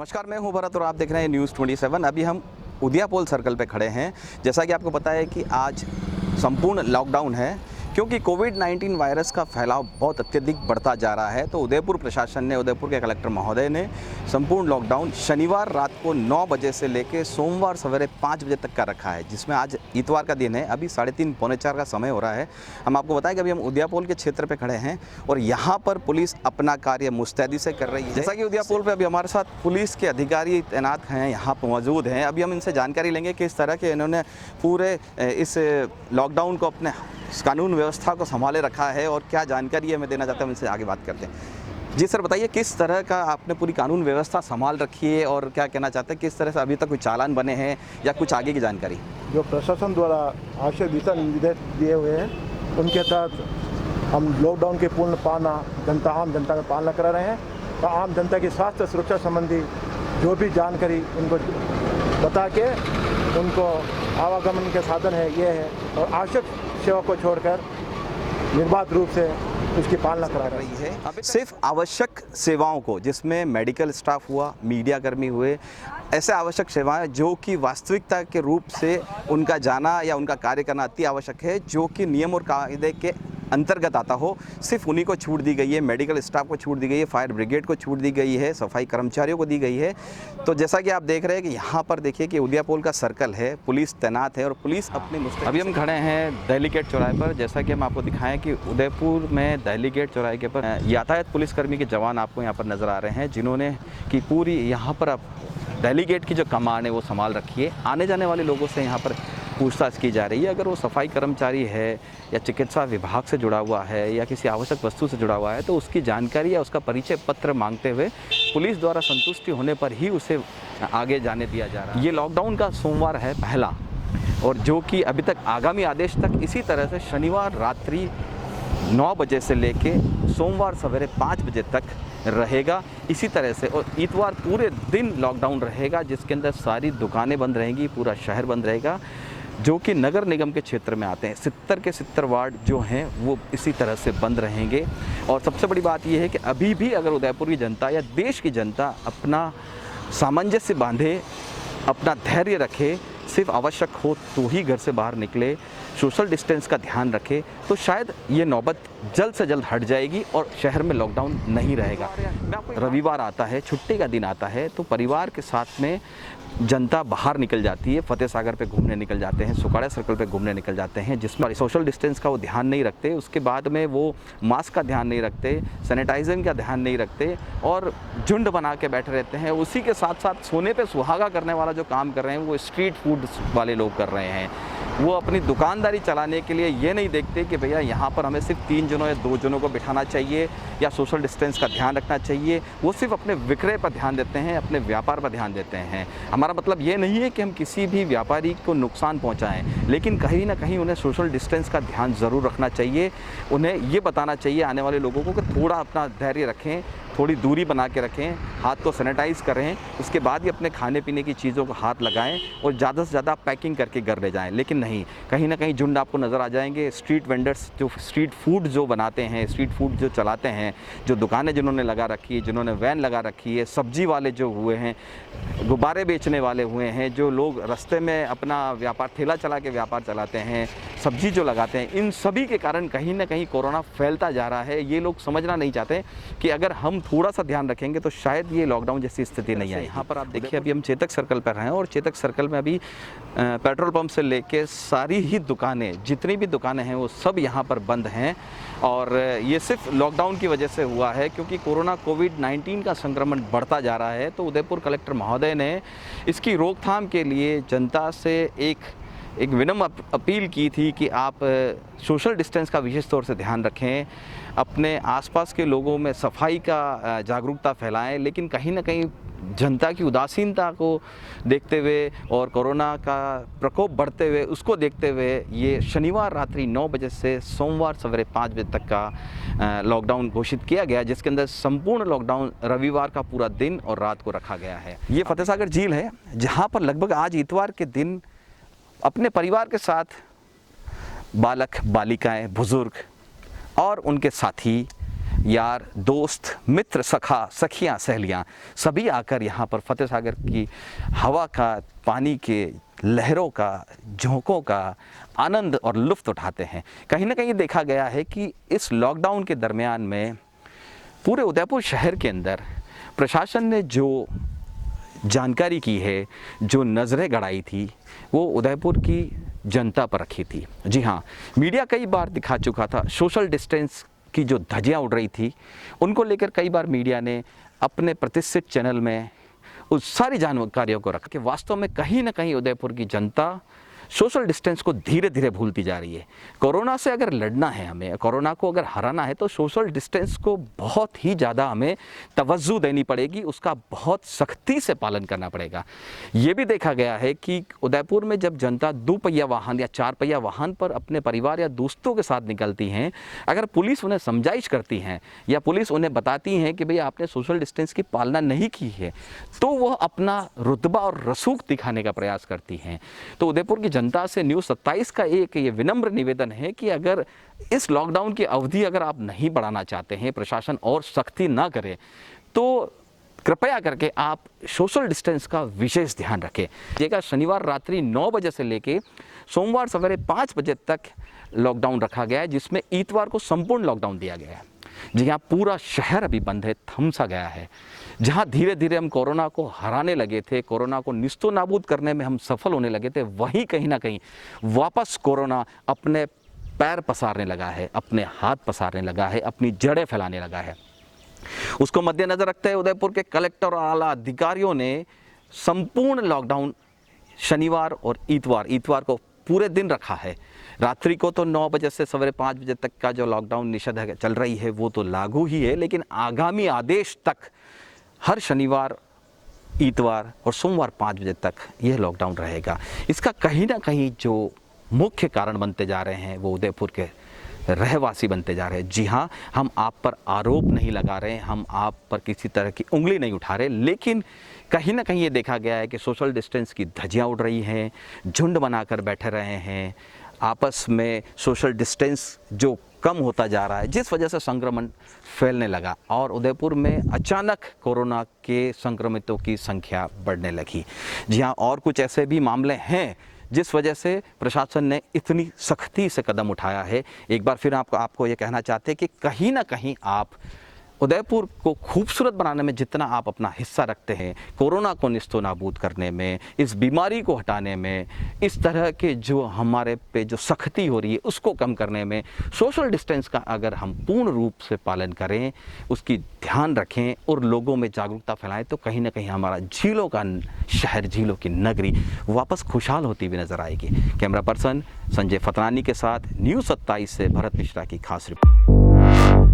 नमस्कार, मैं हूं भरत और आप देख रहे हैं न्यूज़ 27। अभी हम उदयापोल सर्कल पे खड़े हैं। जैसा कि आपको पता है कि आज संपूर्ण लॉकडाउन है क्योंकि कोविड-19 वायरस का फैलाव बहुत अत्यधिक बढ़ता जा रहा है। तो उदयपुर प्रशासन ने, उदयपुर के कलेक्टर महोदय ने संपूर्ण लॉकडाउन शनिवार रात को 9 बजे से लेकर सोमवार सवेरे 5 बजे तक का रखा है, जिसमें आज इतवार का दिन है। अभी 3:30 पौने 4 का समय हो रहा है। हम आपको बताएं कि अभी हम उदयापोल के क्षेत्र पर खड़े हैं और यहाँ पर पुलिस अपना कार्य मुस्तैदी से कर रही है। जैसा कि उदयापोल पर अभी हमारे साथ पुलिस के अधिकारी तैनात हैं, यहाँ पर मौजूद हैं। अभी हम इनसे जानकारी लेंगे कि किस तरह के इन्होंने पूरे इस लॉकडाउन को अपने कानून व्यवस्था को संभाले रखा है और क्या जानकारी है मैं देना चाहता हूँ। इनसे आगे बात करते हैं। जी सर, बताइए किस तरह का आपने पूरी कानून व्यवस्था संभाल रखी है और क्या कहना चाहते हैं, किस तरह से अभी तक कोई चालान बने हैं या कुछ आगे की जानकारी? जो प्रशासन द्वारा आवश्यक दिशा निर्देश दिए हुए हैं उनके तहत हम लॉकडाउन के पूर्ण पालना आम जनता में पालना करा रहे हैं और आम जनता की स्वास्थ्य सुरक्षा संबंधी जो भी जानकारी उनको बता के उनको आवागमन के साधन है ये है और आवश्यक सेवा को छोड़कर निर्बाध रूप से उसकी पालना करा रही है। सिर्फ आवश्यक सेवाओं को, जिसमें मेडिकल स्टाफ हुआ, मीडिया कर्मी हुए, ऐसे आवश्यक सेवाएं जो कि वास्तविकता के रूप से उनका जाना या उनका कार्य करना अति आवश्यक है, जो कि नियम और कायदे के अंतर्गत आता हो, सिर्फ उन्हीं को छूट दी गई है। मेडिकल स्टाफ को छूट दी गई है, फायर ब्रिगेड को छूट दी गई है, सफाई कर्मचारियों को दी गई है। तो जैसा कि आप देख रहे हैं कि यहाँ पर देखिए कि उदयापोल का सर्कल है, पुलिस तैनात है और पुलिस अपने अभी हम खड़े हैं दिल्ली गेट चौराहे पर। जैसा कि हम आपको दिखाएं कि उदयपुर में दिल्ली गेट चौराहे के पर यातायात पुलिसकर्मी के जवान आपको यहाँ पर नज़र आ रहे हैं, जिन्होंने कि पूरी यहाँ पर दिल्ली गेट की जो कमान है वो संभाल रखी है। आने जाने वाले लोगों से यहाँ पर पूछताछ की जा रही है। अगर वो सफाई कर्मचारी है या चिकित्सा विभाग से जुड़ा हुआ है या किसी आवश्यक वस्तु से जुड़ा हुआ है तो उसकी जानकारी या उसका परिचय पत्र मांगते हुए पुलिस द्वारा संतुष्टि होने पर ही उसे आगे जाने दिया जा रहा है। ये लॉकडाउन का सोमवार है पहला, और जो कि अभी तक आगामी आदेश तक इसी तरह से शनिवार रात्रि 9 बजे से लेके सोमवार सवेरे 5 बजे तक रहेगा इसी तरह से। और इतवार पूरे दिन लॉकडाउन रहेगा, जिसके अंदर सारी दुकानें बंद रहेंगी, पूरा शहर बंद रहेगा, जो कि नगर निगम के क्षेत्र में आते हैं। 70 के 70 वार्ड जो हैं वो इसी तरह से बंद रहेंगे। और सबसे बड़ी बात यह है कि अभी भी अगर उदयपुर की जनता या देश की जनता अपना सामंजस्य बांधे, अपना धैर्य रखे, सिर्फ आवश्यक हो तो ही घर से बाहर निकले, सोशल डिस्टेंस का ध्यान रखे, तो शायद ये नौबत जल्द से जल्द हट जाएगी और शहर में लॉकडाउन नहीं रहेगा। रविवार आता है, छुट्टी का दिन आता है, तो परिवार के साथ में जनता बाहर निकल जाती है, फतेह सागर पे घूमने निकल जाते हैं, सुखाड़ा सर्कल पे घूमने निकल जाते हैं, जिसमें सोशल डिस्टेंस का वो ध्यान नहीं रखते। उसके बाद में वो मास्क का ध्यान नहीं रखते, सैनिटाइजिंग का ध्यान नहीं रखते और झुंड बना के बैठे रहते हैं। उसी के साथ साथ सोने पे सुहागा करने वाला जो काम कर रहे हैं वो स्ट्रीट फूड वाले लोग कर रहे हैं। वो अपनी दुकानदारी चलाने के लिए ये नहीं देखते कि भैया यहाँ पर हमें सिर्फ 3 जनों या 2 जनों को बिठाना चाहिए या सोशल डिस्टेंस का ध्यान रखना चाहिए। वो सिर्फ अपने विक्रय पर ध्यान देते हैं, अपने व्यापार पर ध्यान देते हैं। हमारा मतलब ये नहीं है कि हम किसी भी व्यापारी को नुकसान पहुंचाएं, लेकिन कहीं ना कहीं उन्हें सोशल डिस्टेंस का ध्यान ज़रूर रखना चाहिए। उन्हें ये बताना चाहिए आने वाले लोगों को कि थोड़ा अपना धैर्य रखें, थोड़ी दूरी बना के रखें, हाथ को सैनिटाइज़ करें, उसके बाद ही अपने खाने पीने की चीज़ों को हाथ लगाएं और ज़्यादा से ज़्यादा पैकिंग करके घर ले जाएं। लेकिन नहीं, कहीं ना कहीं झुंड आपको नज़र आ जाएंगे। स्ट्रीट वेंडर्स जो स्ट्रीट फूड जो बनाते हैं, स्ट्रीट फूड जो चलाते हैं, जो दुकानें जिन्होंने लगा रखी है, जिन्होंने वैन लगा रखी है, सब्जी वाले जो हुए हैं, गुब्बारे बेचने वाले हुए हैं, जो लोग रास्ते में अपना व्यापार ठेला चला के व्यापार चलाते हैं, सब्जी जो लगाते हैं, इन सभी के कारण कहीं ना कहीं कोरोना फैलता जा रहा है। ये लोग समझना नहीं चाहते कि अगर हम थोड़ा सा ध्यान रखेंगे तो शायद ये लॉकडाउन जैसी स्थिति नहीं आए। यहाँ पर आप देखिए अभी हम चेतक सर्कल पर हैं और चेतक सर्कल में अभी पेट्रोल पंप से लेके सारी ही दुकानें, जितनी भी दुकानें हैं वो सब यहाँ पर बंद हैं। और ये सिर्फ लॉकडाउन की वजह से हुआ है क्योंकि कोविड-19 का संक्रमण बढ़ता जा रहा है। तो उदयपुर कलेक्टर महोदय ने इसकी रोकथाम के लिए जनता से एक विनम्र अपील की थी कि आप सोशल डिस्टेंस का विशेष तौर से ध्यान रखें, अपने आसपास के लोगों में सफाई का जागरूकता फैलाएं। लेकिन कहीं ना कहीं जनता की उदासीनता को देखते हुए और कोरोना का प्रकोप बढ़ते हुए उसको देखते हुए ये शनिवार रात्रि 9 बजे से सोमवार सवेरे 5 बजे तक का लॉकडाउन घोषित किया गया, जिसके अंदर संपूर्ण लॉकडाउन रविवार का पूरा दिन और रात को रखा गया है। ये फतेह सागर झील है, जहाँ पर लगभग आज इतवार के दिन अपने परिवार के साथ बालक, बालिकाएं, बुजुर्ग और उनके साथी यार, दोस्त, मित्र, सखा, सखियाँ, सहेलियाँ सभी आकर यहाँ पर फतेह सागर की हवा का, पानी के लहरों का, झोंकों का आनंद और लुत्फ़ उठाते हैं। कहीं ना कहीं देखा गया है कि इस लॉकडाउन के दरमियान में पूरे उदयपुर शहर के अंदर प्रशासन ने जो जानकारी की है, जो नज़रें गड़ाई थी, वो उदयपुर की जनता पर रखी थी। जी हाँ, मीडिया कई बार दिखा चुका था सोशल डिस्टेंस की जो धज्जियाँ उड़ रही थी, उनको लेकर कई बार मीडिया ने अपने प्रतिष्ठित चैनल में उस सारी जानकारियों को रखा कि वास्तव में कहीं ना कहीं उदयपुर की जनता सोशल डिस्टेंस को धीरे धीरे भूलती जा रही है। कोरोना से अगर लड़ना है, हमें कोरोना को अगर हराना है, तो सोशल डिस्टेंस को बहुत ही ज़्यादा हमें तवज्जो देनी पड़ेगी, उसका बहुत सख्ती से पालन करना पड़ेगा। ये भी देखा गया है कि उदयपुर में जब जनता 2 पहिया वाहन या 4 पहिया वाहन पर अपने परिवार या दोस्तों के साथ निकलती हैं, अगर पुलिस उन्हें समझाइश करती हैं या पुलिस उन्हें बताती हैं कि भैया आपने सोशल डिस्टेंस की पालना नहीं की है, तो वह अपना रुतबा और रसूख दिखाने का प्रयास करती हैं। तो उदयपुर की जनता से न्यूज़ 27 का एक ये विनम्र निवेदन है कि अगर इस लॉकडाउन की अवधि अगर आप नहीं बढ़ाना चाहते हैं, प्रशासन और सख्ती ना करे, तो कृपया करके आप सोशल डिस्टेंस का विशेष ध्यान रखें। जगह शनिवार रात्रि 9 बजे से लेके सोमवार सवेरे 5 बजे तक लॉकडाउन रखा गया है, जिसमें इतवार को संपूर्ण लॉकडाउन दिया गया है। जी हाँ, पूरा शहर अभी बंद है, थमसा गया है। जहाँ धीरे धीरे हम कोरोना को हराने लगे थे, कोरोना को निस्तो नाबूद करने में हम सफल होने लगे थे, वहीं कहीं ना कहीं वापस कोरोना अपने पैर पसारने लगा है, अपने हाथ पसारने लगा है, अपनी जड़ें फैलाने लगा है। उसको मद्देनजर रखते हुए उदयपुर के कलेक्टर और आला अधिकारियों ने संपूर्ण लॉकडाउन शनिवार और इतवार को पूरे दिन रखा है। रात्रि को तो 9 बजे से सवेरे 5 बजे तक का जो लॉकडाउन निषेधाज्ञा चल रही है वो तो लागू ही है, लेकिन आगामी आदेश तक हर शनिवार, इतवार और सोमवार 5 बजे तक यह लॉकडाउन रहेगा। इसका कहीं ना कहीं जो मुख्य कारण बनते जा रहे हैं वो उदयपुर के रहवासी बनते जा रहे हैं। जी हाँ, हम आप पर आरोप नहीं लगा रहे हैं, हम आप पर किसी तरह की उंगली नहीं उठा रहे, लेकिन कहीं ना कहीं ये देखा गया है कि सोशल डिस्टेंस की धज्जियाँ उड़ रही हैं, झुंड बनाकर बैठे रहे हैं, आपस में सोशल डिस्टेंस जो कम होता जा रहा है, जिस वजह से संक्रमण फैलने लगा और उदयपुर में अचानक कोरोना के संक्रमितों की संख्या बढ़ने लगी। जी हाँ, और कुछ ऐसे भी मामले हैं जिस वजह से प्रशासन ने इतनी सख्ती से कदम उठाया है। एक बार फिर आपको ये कहना चाहते हैं कि कहीं ना कहीं आप उदयपुर को खूबसूरत बनाने में जितना आप अपना हिस्सा रखते हैं, कोरोना को निस्तो नाबूद करने में, इस बीमारी को हटाने में, इस तरह के जो हमारे पे जो सख्ती हो रही है उसको कम करने में, सोशल डिस्टेंस का अगर हम पूर्ण रूप से पालन करें, उसकी ध्यान रखें और लोगों में जागरूकता फैलाएं, तो कहीं ना कहीं हमारा झीलों का शहर, झीलों की नगरी वापस खुशहाल होती हुई नजर आएगी। कैमरा पर्सन संजय फतनानी के साथ न्यूज़ 27 से भरत मिश्रा की खास रिपोर्ट।